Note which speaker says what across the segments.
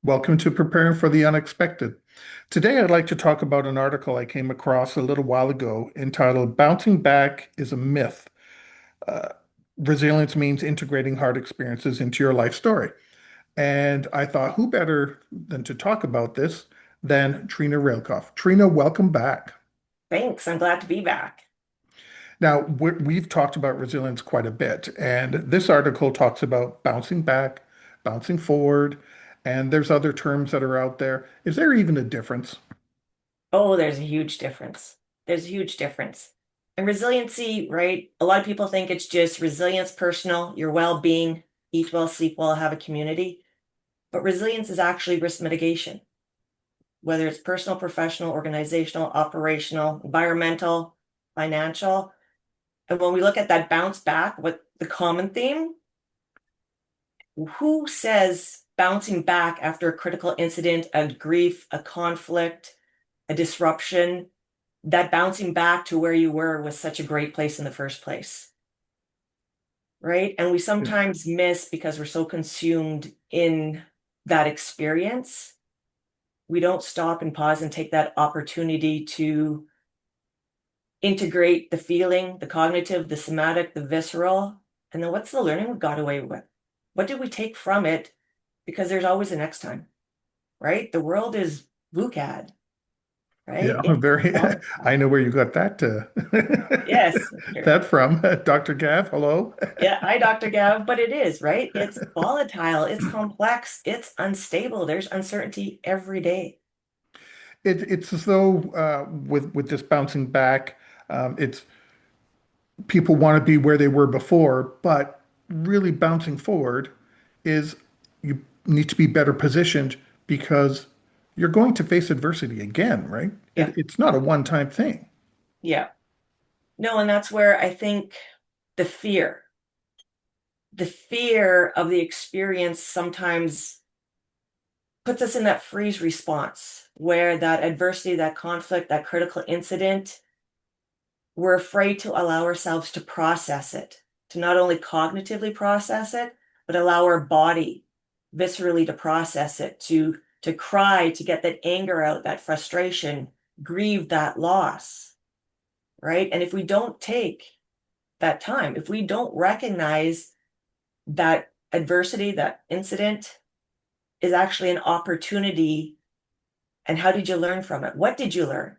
Speaker 1: Welcome to Preparing for the Unexpected. Today, I'd like to talk about an article I came across a little while ago entitled Bouncing Back is a Myth. Uh, Resilience means integrating hard experiences into your life story. And I thought, who better than to talk about this than Treena Reilkoff? Treena, welcome back.
Speaker 2: Thanks. I'm glad to be back.
Speaker 1: Now, we've talked about resilience quite a bit, and this article talks about bouncing back, bouncing forward, and there's other terms that are out there. Is there even a difference?
Speaker 2: Oh, there's a huge difference. There's a huge difference. And resiliency, right? A lot of people think it's just resilience, personal, your well-being, eat well, sleep well, have a community. But resilience is actually risk mitigation, whether it's personal, professional, organizational, operational, environmental, financial. And when we look at that bounce back, what the common theme, who says bouncing back after a critical incident, a grief, a conflict, a disruption, that bouncing back to where you were was such a great place in the first place, right? And we sometimes miss because we're so consumed in that experience. We don't stop and pause and take that opportunity to integrate the feeling, the cognitive, the somatic, the visceral. And then what's the learning we got away with? What did we take from it? Because there's always a next time, right? The world is VUCAD, right?
Speaker 1: Yeah,
Speaker 2: It's
Speaker 1: very. I
Speaker 2: volatile.
Speaker 1: know where you got that
Speaker 2: Yes.
Speaker 1: that from. Dr. Gav, hello.
Speaker 2: Yeah, hi, Dr. Gav, but it is, right? It's volatile, it's complex, it's unstable. There's uncertainty every day.
Speaker 1: It's as though with this bouncing back, it's people want to be where they were before, but really bouncing forward is you need to be better positioned because you're going to face adversity again, right?
Speaker 2: Yeah,
Speaker 1: It's not a one-time thing.
Speaker 2: yeah. No, and that's where I think the fear, the fear of the experience sometimes puts us in that freeze response where that adversity, that conflict, that critical incident, we're afraid to allow ourselves to process it, to not only cognitively process it, but allow our body viscerally to process it, to cry, to get that anger out, that frustration, grieve that loss, right? And if we don't take that time, if we don't recognize that adversity, that incident is actually an opportunity, and how did you learn from it? What did you learn?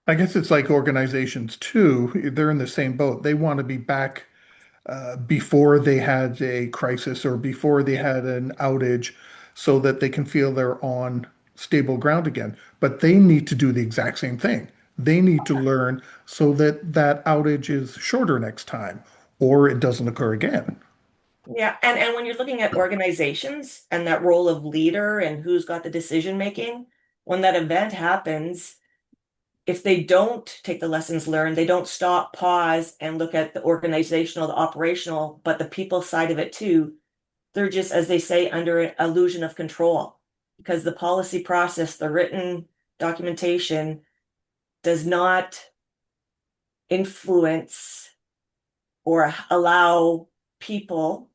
Speaker 1: I guess it's like organizations too. They're in the same boat. They want to be back before they had a crisis or before they had an outage so that they can feel they're on stable ground again. But they need to do the exact same thing. They need to learn so that that outage is shorter next time or it doesn't occur again.
Speaker 2: Yeah, and when you're looking at organizations and that role of leader and who's got the decision making, when that event happens, if they don't take the lessons learned, they don't stop, pause, and look at the organizational, the operational, but the people side of it too, they're just, as they say, under an illusion of control because the policy process, the written documentation does not influence or allow people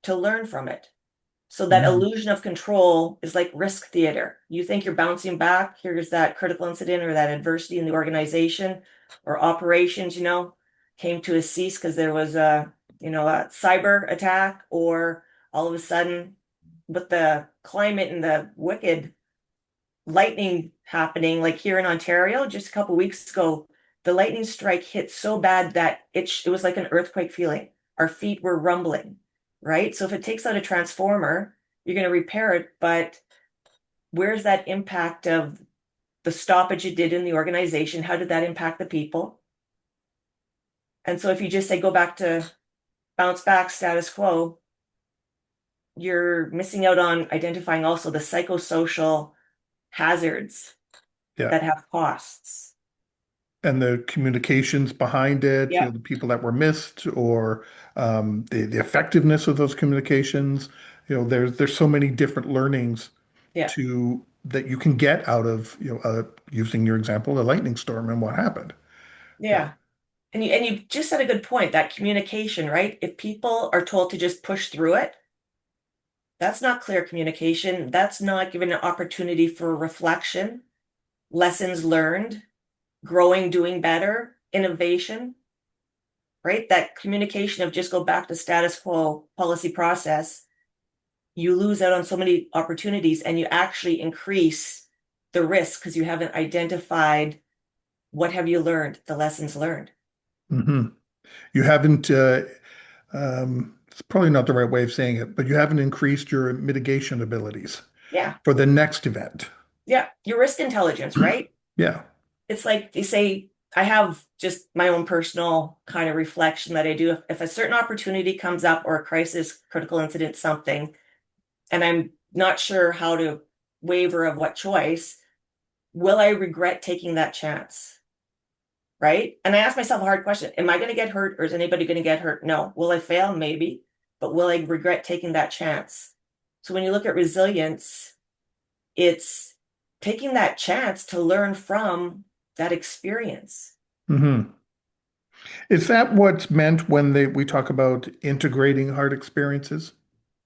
Speaker 2: to learn from it. So that
Speaker 1: Mhm.
Speaker 2: illusion of control is like risk theater. You think you're bouncing back. Here's that critical incident or that adversity in the organization or operations, came to a cease because there was a cyber attack, or all of a sudden with the climate and the wicked lightning happening, like here in Ontario, just a couple weeks ago, the lightning strike hit so bad that it was like an earthquake feeling. Our feet were rumbling, right? So if it takes out a transformer, you're going to repair it, but where's that impact of the stoppage it did in the organization? How did that impact the people? And so if you just say go back to bounce back status quo, you're missing out on identifying also the psychosocial hazards
Speaker 1: Yeah.
Speaker 2: that have costs.
Speaker 1: And the communications behind it,
Speaker 2: Yeah.
Speaker 1: the people that were missed or the effectiveness of those communications. There's so many different learnings
Speaker 2: Yeah.
Speaker 1: to that you can get out of, using your example, a lightning storm and what happened. Yeah.
Speaker 2: Yeah. And you just said a good point, that communication, right? If people are told to just push through it, that's not clear communication. That's not given an opportunity for reflection, lessons learned, growing, doing better, innovation, right? That communication of just go back to status quo policy process, you lose out on so many opportunities and you actually increase the risk because you haven't identified what have you learned, the lessons learned.
Speaker 1: Hmm. You haven't, it's probably not the right way of saying it, but you haven't increased your mitigation abilities
Speaker 2: Yeah.
Speaker 1: for the next event.
Speaker 2: Yeah. Your risk intelligence, right?
Speaker 1: Yeah.
Speaker 2: It's like they say, I have just my own personal kind of reflection that I do. If a certain opportunity comes up or a crisis, critical incident, something, and I'm not sure how to waver of what choice, will I regret taking that chance? Right? And I ask myself a hard question. Am I going to get hurt or is anybody going to get hurt? No. Will I fail? Maybe. But will I regret taking that chance? So when you look at resilience, it's taking that chance to learn from that experience.
Speaker 1: Hmm. Is that what's meant when we talk about integrating hard experiences?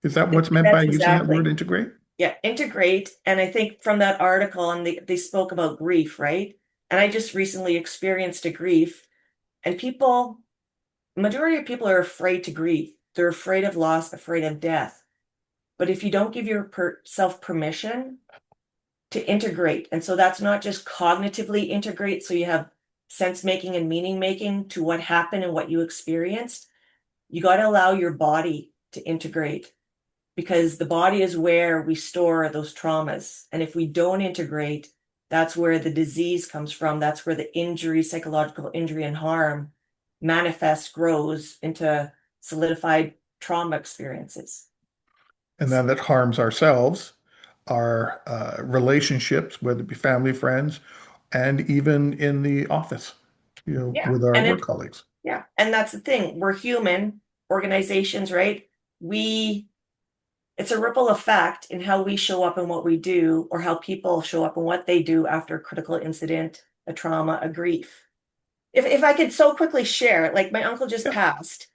Speaker 1: Is that what's meant by
Speaker 2: That's
Speaker 1: using that word
Speaker 2: exactly.
Speaker 1: integrate?
Speaker 2: Yeah, integrate. And I think from that article, and they spoke about grief, right? And I just recently experienced a grief, and majority of people are afraid to grieve. They're afraid of loss, afraid of death. But if you don't give yourself permission to integrate, and so that's not just cognitively integrate, so you have sense making and meaning making to what happened and what you experienced, you got to allow your body to integrate because the body is where we store those traumas. And if we don't integrate, that's where the disease comes from. That's where the injury, psychological injury and harm manifests, grows into solidified trauma experiences.
Speaker 1: And then that harms ourselves, our relationships, whether it be family, friends, and even in the office,
Speaker 2: Yeah.
Speaker 1: with our
Speaker 2: And
Speaker 1: work
Speaker 2: it,
Speaker 1: colleagues.
Speaker 2: yeah. And that's the thing. We're human organizations, right? We, it's a ripple effect in how we show up and what we do, or how people show up and what they do after a critical incident, a trauma, a grief. If I could so quickly share, like my uncle just
Speaker 1: Yeah,
Speaker 2: passed.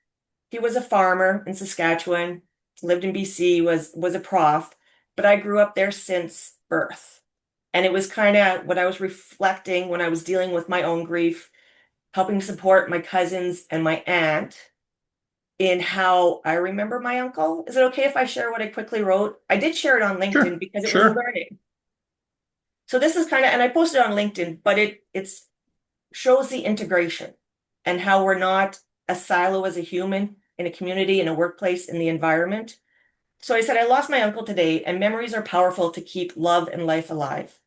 Speaker 2: He was a farmer in Saskatchewan, lived in BC, was a prof, but I grew up there since birth. And it was kind of what I was reflecting when I was dealing with my own grief, helping support my cousins and my aunt in how I remember my uncle. Is it okay if I share what I quickly wrote? I did share it on LinkedIn
Speaker 1: sure,
Speaker 2: because it was a
Speaker 1: sure.
Speaker 2: learning. So this is kind of, and I posted it on LinkedIn, but it's shows the integration and how we're not a silo as a human in a community, in a workplace, in the environment. So I said, I lost my uncle today, and memories are powerful to keep love and life alive.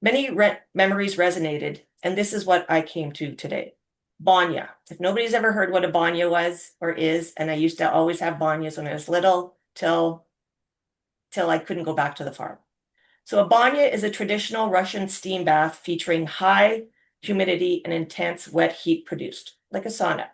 Speaker 2: Many memories resonated, and this is what I came to today. Banya. If nobody's ever heard what a banya was or is, and I used to always have banyas when I was little till I couldn't go back to the farm. So a banya is a traditional Russian steam bath featuring high humidity and intense wet heat produced, like a sauna.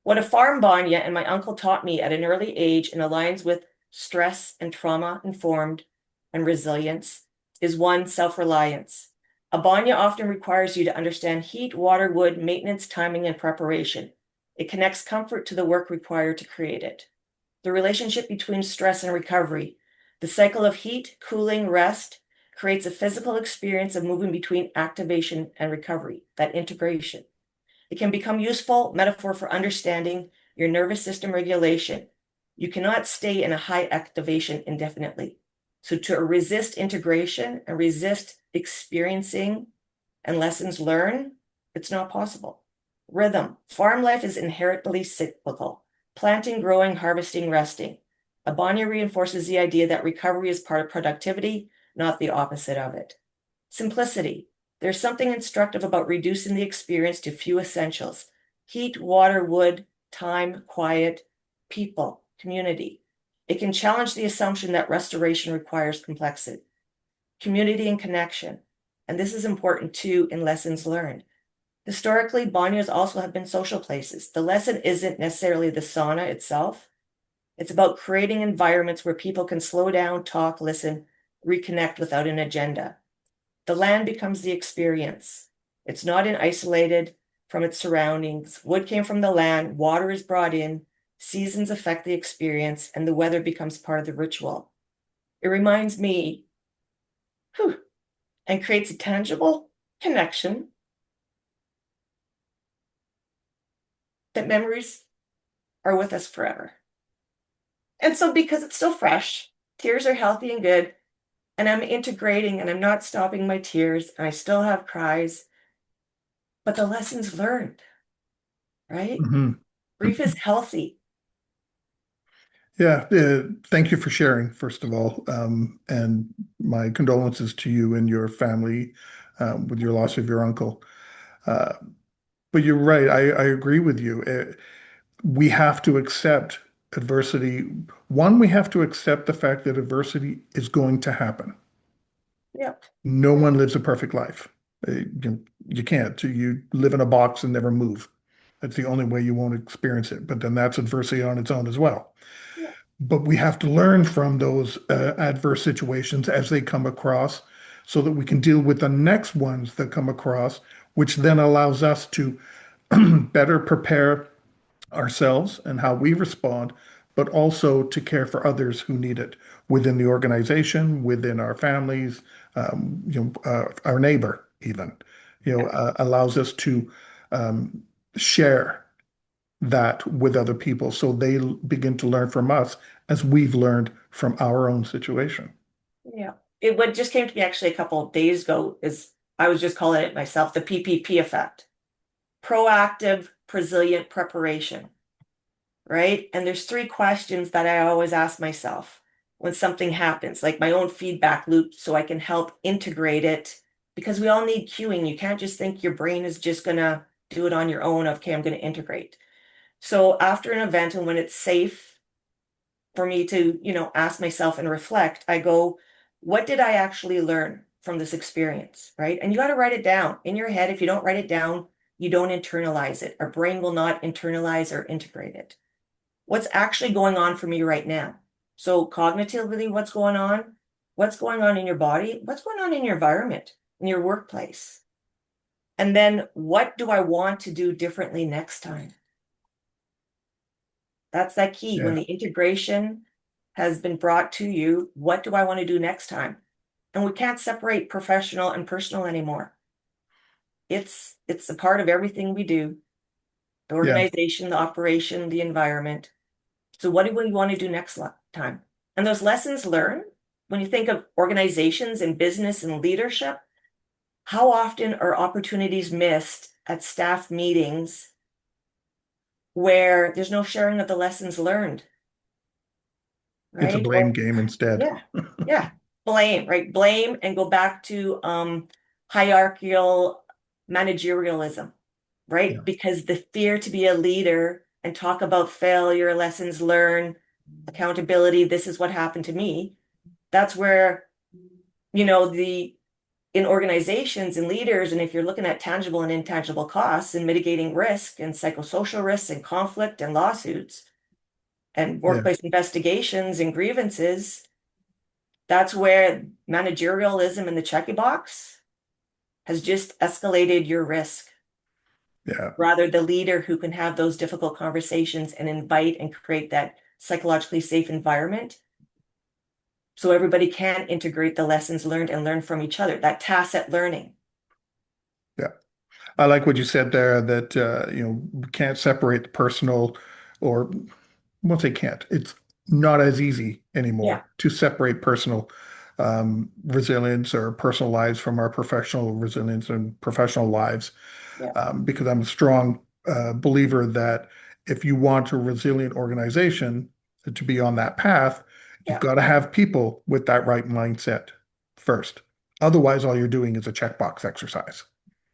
Speaker 2: What a farm banya and my uncle taught me at an early age and aligns with stress and trauma informed and resilience is one, self-reliance. A banya often requires you to understand heat, water, wood, maintenance, timing, and preparation. It connects comfort to the work required to create it. The relationship between stress and recovery. The cycle of heat, cooling, rest creates a physical experience of moving between activation and recovery, that integration. It can become useful metaphor for understanding your nervous system regulation. You cannot stay in a high activation indefinitely. So to resist integration and resist experiencing and lessons learned, it's not possible. Rhythm. Farm life is inherently cyclical. Planting, growing, harvesting, resting. Abanya reinforces the idea that recovery is part of productivity, not the opposite of it. Simplicity. There's something instructive about reducing the experience to few essentials: heat, water, wood, time, quiet, people, community. It can challenge the assumption that restoration requires complexity. Community and connection. And this is important too in lessons learned. Historically, banyas also have been social places. The lesson isn't necessarily the sauna itself. It's about creating environments where people can slow down, talk, listen, reconnect without an agenda. The land becomes the experience. It's not an isolated from its surroundings. Wood came from the land, water is brought in, seasons affect the experience, and the weather becomes part of the ritual. It reminds me, whew, and creates a tangible connection that memories are with us forever. And so, because it's still fresh, tears are healthy and good, and I'm integrating and I'm not stopping my tears, and I still have cries, but the lessons learned, right?
Speaker 1: Mhm.
Speaker 2: Grief is healthy.
Speaker 1: Yeah, thank you for sharing, first of all, and my condolences to you and your family with your loss of your uncle. Uh, but you're right, I agree with you. We have to accept adversity. One, we have to accept the fact that adversity is going to happen.
Speaker 2: Yeah,
Speaker 1: No one lives a perfect life. You can't. You live in a box and never move. That's the only way you won't experience it. But then that's adversity on its own as well.
Speaker 2: yeah,
Speaker 1: But we have to learn from those adverse situations as they come across so that we can deal with the next ones that come across, which then allows us to better prepare ourselves and how we respond, but also to care for others who need it within the organization, within our families, our neighbor, even,
Speaker 2: yeah,
Speaker 1: allows us to um, share that with other people so they begin to learn from us as we've learned from our own situation.
Speaker 2: yeah. It what just came to me actually a couple of days ago is I was just calling it myself the PPP effect. Proactive, resilient preparation, right? And there's three questions that I always ask myself when something happens, like my own feedback loop, so I can help integrate it because we all need cueing. You can't just think your brain is just gonna do it on your own. Okay, I'm gonna integrate. So after an event and when it's safe for me to, ask myself and reflect, I go, what did I actually learn from this experience, right? And you got to write it down in your head. If you don't write it down, you don't internalize it. Our brain will not internalize or integrate it. What's actually going on for me right now? So cognitively, what's going on? What's going on in your body? What's going on in your environment, in your workplace? And then what do I want to do differently next time? That's that key. When
Speaker 1: Yeah,
Speaker 2: the integration has been brought to you, what do I want to do next time? And we can't separate professional and personal anymore. It's a part of everything we do, the
Speaker 1: yeah,
Speaker 2: organization, the operation, the environment. So what do we want to do next time? And those lessons learned, when you think of organizations and business and leadership, how often are opportunities missed at staff meetings where there's no sharing of the lessons learned,
Speaker 1: it's a
Speaker 2: right?
Speaker 1: blame game instead.
Speaker 2: Yeah, yeah. Blame, right? Blame and go back to hierarchical managerialism,
Speaker 1: Yeah,
Speaker 2: right? Because the fear to be a leader and talk about failure, lessons learned, accountability, this is what happened to me. That's where, the in organizations and leaders, and if you're looking at tangible and intangible costs and mitigating risk and psychosocial risks and conflict and lawsuits and
Speaker 1: yeah,
Speaker 2: workplace investigations and grievances, that's where managerialism in the checky box has just escalated your risk.
Speaker 1: yeah,
Speaker 2: Rather, the leader who can have those difficult conversations and invite and create that psychologically safe environment so everybody can integrate the lessons learned and learn from each other, that tacit learning.
Speaker 1: yeah. I like what you said there that we can't separate the personal, or won't say can't. It's not as easy
Speaker 2: Yeah,
Speaker 1: anymore to separate personal resilience or personal lives from our professional resilience and professional lives.
Speaker 2: yeah,
Speaker 1: Because I'm a strong believer that if you want a resilient organization to be on that path, you've
Speaker 2: yeah,
Speaker 1: got to have people with that right mindset first. Otherwise, all you're doing is a checkbox exercise.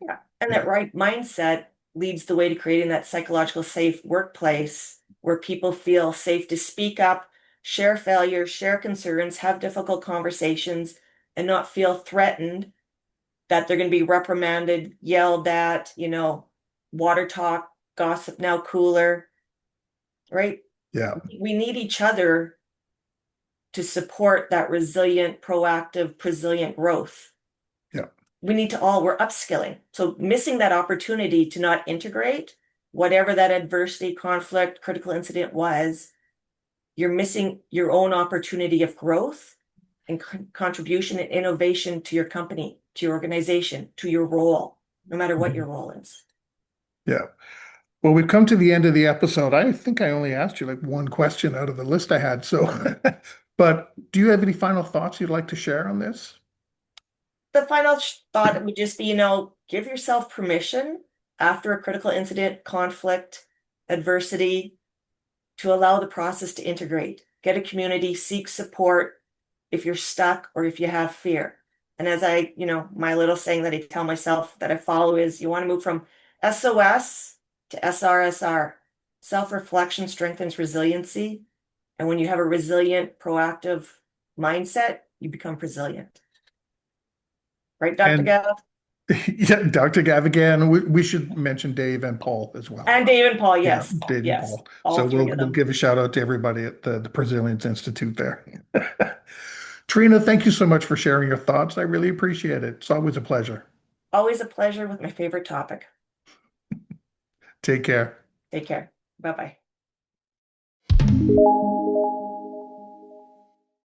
Speaker 2: yeah. And that
Speaker 1: Yeah,
Speaker 2: right mindset leads the way to creating that psychological safe workplace where people feel safe to speak up, share failures, share concerns, have difficult conversations, and not feel threatened that they're going to be reprimanded, yelled at, water talk, gossip now cooler, right?
Speaker 1: yeah,
Speaker 2: We need each other to support that resilient, proactive, resilient growth.
Speaker 1: yeah.
Speaker 2: we need to all, we're upskilling. So missing that opportunity to not integrate whatever that adversity, conflict, critical incident was, you're missing your own opportunity of growth and contribution and innovation to your company, to your organization, to your role, no matter what your
Speaker 1: Mhm.
Speaker 2: role is.
Speaker 1: Yeah. Well, we've come to the end of the episode. I think I only asked you like one question out of the list I had. So, but do you have any final thoughts you'd like to share on this?
Speaker 2: The final thought would just be, give yourself permission after a critical incident, conflict, adversity, to allow the process to integrate. Get a community, seek support if you're stuck or if you have fear. And as my little saying that I tell myself that I follow is you want to move from SOS to SRSR. Self-reflection strengthens resiliency. And when you have a resilient, proactive mindset, you become resilient. Right, Dr.
Speaker 1: And
Speaker 2: Gav?
Speaker 1: yeah, Dr. Gavigan, we should mention Dave and Paul as well.
Speaker 2: And Dave and Paul,
Speaker 1: Yeah,
Speaker 2: yes.
Speaker 1: Dave and
Speaker 2: Yes.
Speaker 1: Paul.
Speaker 2: All
Speaker 1: So
Speaker 2: three
Speaker 1: we'll
Speaker 2: of
Speaker 1: we'll
Speaker 2: them.
Speaker 1: give a shout out to everybody at the Brazilians Institute there. Treena, thank you so much for sharing your thoughts. I really appreciate it. It's always a pleasure.
Speaker 2: Always a pleasure with my favorite topic.
Speaker 1: Take care.
Speaker 2: Take care. Bye-bye.